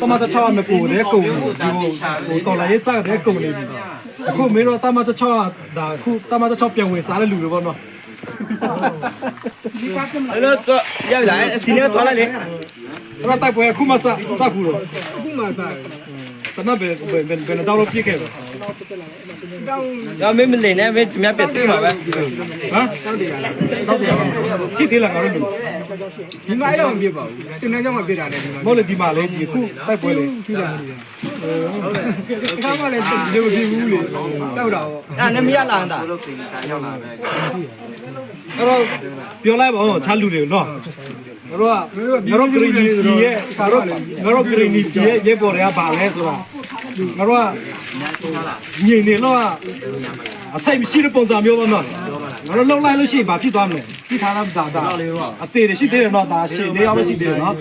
တမချချောမပူတဲ့ကုံဒီတော်လာရေးစားတဲ့ကုံလေးအခုမင်းတို့တမချချောဒါအခုတမချချောပြန်ဝင်စားတဲ့လူတွေပေါ့နော်အဲ့တော့ရောက်လာအစီနဲ့သွားလိုက်လေအဲ့တော့တိုက်ပွဲအခုမှစကူတော့အခုမှစတနဘယ်တော့ပြည့်ခဲ့တော့မင်းမနေနဲ့မင်းမြတ်ပြတွေ့မှာပဲဟမ်တောက်တယ်ကြည့်သေးလားငါတို့ဒီမှာတော့မပြပါဘူးတင်နေကြောင့်မပြတာလေဒီမှာမဟုတ်လေဒီမှာလေဒီအခုတိုက်ပွဲလေပြတာဟုတ်တယ်ခါမှလည်းဒီလိုမဖြစ်ဘူးလေတောက်တာပေါ့အဲ့နမရလာတာ အဲ့တော့ပြောလိုက်ပါဦးချားလူတွေနော်ငါတို့ကဂရီနီပြည်ရဲ့ငါတို့ဂရီနီပြည်ရဲ့ရေပေါ်တွေကဘာလဲဆိုတာငါတို့ကညင်နေတော့အဆိုင်မရှိတဲ့ပုံစံမျိုးပေါ့နော်ငါတို့လုံလိုက်လို့ရှိရင်ဘာဖြစ်သွားမလဲကြည့်ထားတာဒါအသေးတွေရှိသေးတယ်နော်ဒါရှည်လေးအောင်ရှိသေးတယ်နော်